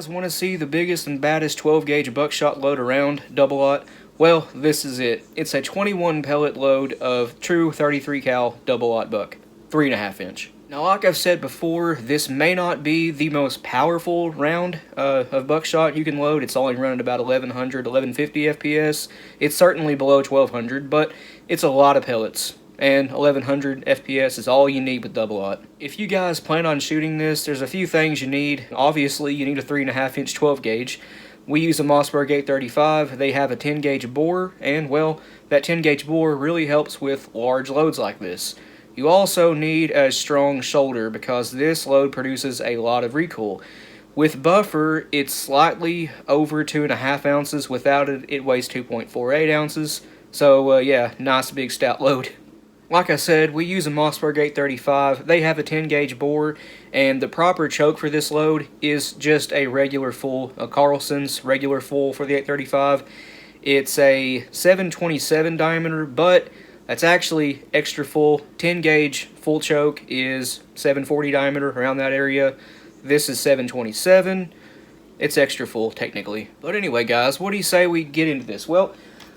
guys want to see the biggest and baddest 12 gauge buckshot load around, double-aught? Well, this is it. It's a 21 pellet load of true 33 cal double-aught buck, 3.5 inch. Now, like I've said before, this may not be the most powerful round of buckshot you can load. It's only running about 1100, 1150 FPS. It's certainly below 1200, but it's a lot of pellets. And 1100 FPS is all you need with double-aught. If you guys plan on shooting this, there's a few things you need. Obviously, you need a 3.5 inch 12 gauge. We use a Mossberg 835. They have a 10 gauge bore, and well, that 10 gauge bore really helps with large loads like this. You also need a strong shoulder because this load produces a lot of recoil. With buffer, it's slightly over 2.5 ounces. Without it, it weighs 2.48 ounces. So yeah, nice big stout load. Like I said, we use a Mossberg 835. They have a 10 gauge bore, and the proper choke for this load is just a regular full, a Carlson's regular full for the 835. It's a 727 diameter, but that's actually extra full. 10 gauge full choke is 740 diameter, around that area. This is 727. It's extra full, technically. But anyway, guys, what do you say we get into this? Well,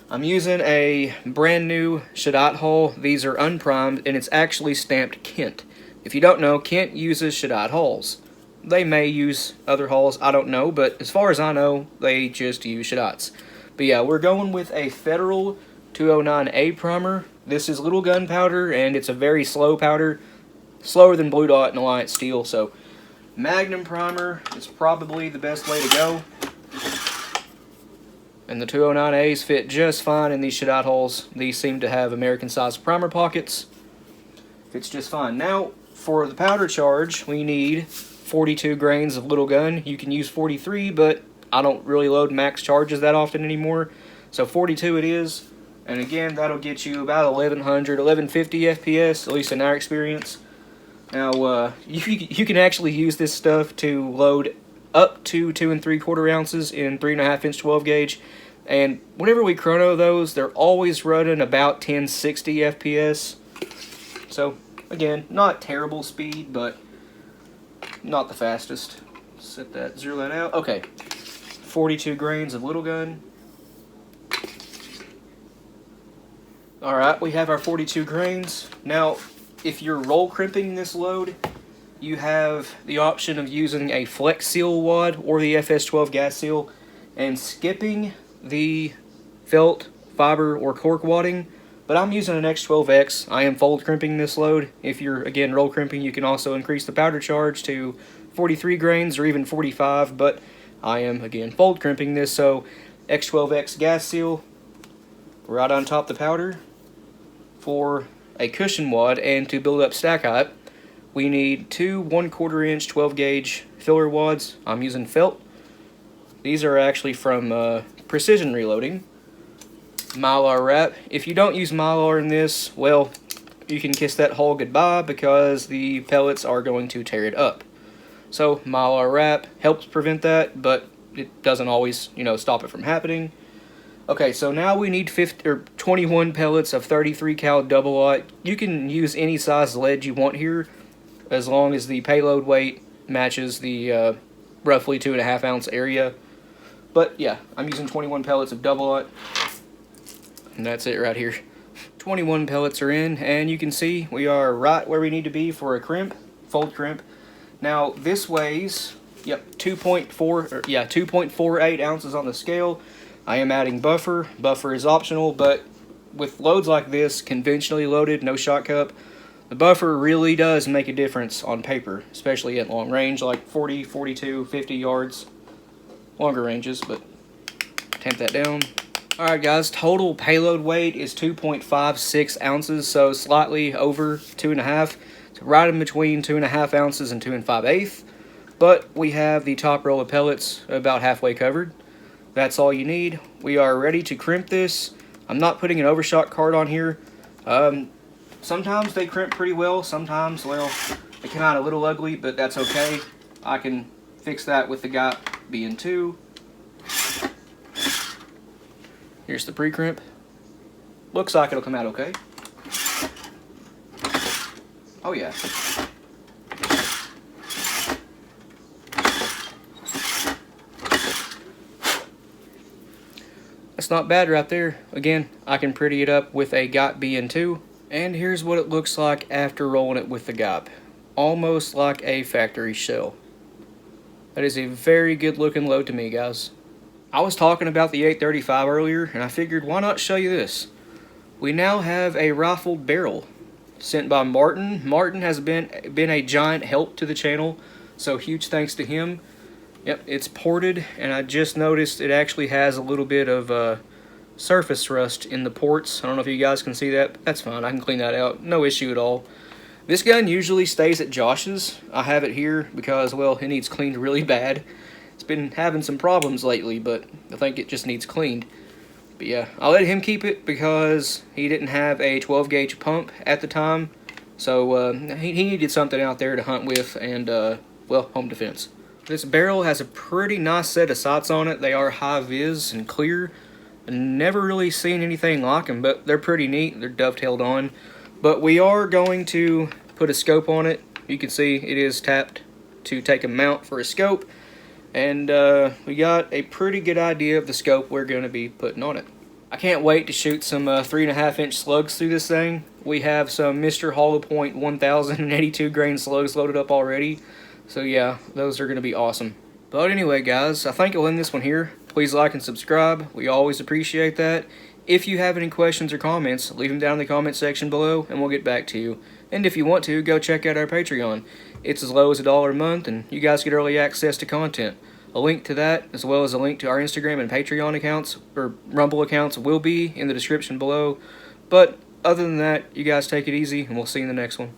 I'm using a brand new Shadot hull. These are unprimed, and it's actually stamped Kent. If you don't know, Kent uses Shadot hulls. They may use other hulls, I don't know, but as far as I know, they just use Shadots. But yeah, we're going with a Federal 209A primer. This is little gunpowder, and it's a very slow powder, slower than Blue Dot and Alliance Steel, so Magnum primer is probably the best way to go. And the 209As fit just fine in these Shadot hulls. These seem to have American-sized primer pockets. Fits just fine. Now, for the powder charge, we need 42 grains of little gun. You can use 43, but I don't really load max charges that often anymore. So 42 it is. And again, that'll get you about 1100, 1150 FPS, at least in our experience. Now, you can actually use this stuff to load up to 2 3/4 ounces in 3.5 inch 12 gauge, and whenever we chrono those, they're always running about 1060 FPS. So again, not terrible speed, but not the fastest. Set that, zero that out. Okay, 42 grains of little gun. All right, we have our 42 grains. Now, if you're roll crimping this load, you have the option of using a Flex Seal wad or the FS12 gas seal and skipping the felt, fiber, or cork wadding, but I'm using an X12X. I am fold crimping this load. If you're, again, roll crimping, you can also increase the powder charge to 43 grains or even 45, but I am, again, fold crimping this, so X12X gas seal right on top of the powder. For a cushion wad and to build up stack height, we need 2 1/4 inch 12 gauge filler wads. I'm using felt. These are actually from Precision Reloading. Mylar wrap. If you don't use Mylar in this, well, you can kiss that hull goodbye because the pellets are going to tear it up. So Mylar wrap helps prevent that, but it doesn't always, stop it from happening. Okay, so now we need 21 pellets of 33 cal double-aught. You can use any size lead you want here, as long as the payload weight matches the roughly 2.5 ounce area. But yeah, I'm using 21 pellets of double-aught, and that's it right here. 21 pellets are in, and you can see we are right where we need to be for a crimp, fold crimp. Now this weighs, 2.48 ounces on the scale. I am adding buffer. Buffer is optional, but with loads like this, conventionally loaded, no shot cup, the buffer really does make a difference on paper, especially at long range, like 40, 42, 50 yards. Longer ranges, but tamp that down. Alright guys, total payload weight is 2.56 ounces, so slightly over 2.5. It's right in between 2.5 ounces and 2 5/8. But we have the top row of pellets about halfway covered. That's all you need. We are ready to crimp this. I'm not putting an overshot card on here. Sometimes they crimp pretty well. Sometimes, well, they come out a little ugly, but that's okay. I can fix that with the gap being 2. Here's the pre-crimp. Looks like it'll come out okay. Oh yeah. That's not bad right there. Again, I can pretty it up with a GOP BN2. And here's what it looks like after rolling it with the GOP. Almost like a factory shell. That is a very good looking load to me, guys. I was talking about the 835 earlier, and I figured why not show you this. We now have a rifled barrel sent by Martin. Martin has been a giant help to the channel, so huge thanks to him. Yep, it's ported, and I just noticed it actually has a little bit of surface rust in the ports. I don't know if you guys can see that, but that's fine. I can clean that out. No issue at all. This gun usually stays at Josh's. I have it here because, well, it needs cleaned really bad. It's been having some problems lately, but I think it just needs cleaned. But yeah, I let him keep it because he didn't have a 12 gauge pump at the time. So he needed something out there to hunt with and, well, home defense. This barrel has a pretty nice set of sights on it. They are high vis and clear. Never really seen anything like them, but they're pretty neat. They're dovetailed on. But we are going to put a scope on it. You can see it is tapped to take a mount for a scope. And we got a pretty good idea of the scope we're going to be putting on it. I can't wait to shoot some 3.5 inch slugs through this thing. We have some Mr. Hollow Point 1082 grain slugs loaded up already. So yeah, those are going to be awesome. But anyway, guys, I think I'll end this one here. Please like and subscribe. We always appreciate that. If you have any questions or comments, leave them down in the comment section below and we'll get back to you. And if you want to, go check out our Patreon. It's as low as $1 a month and you guys get early access to content. A link to that, as well as a link to our Instagram and Patreon accounts, or Rumble accounts, will be in the description below. But other than that, you guys take it easy and we'll see you in the next one.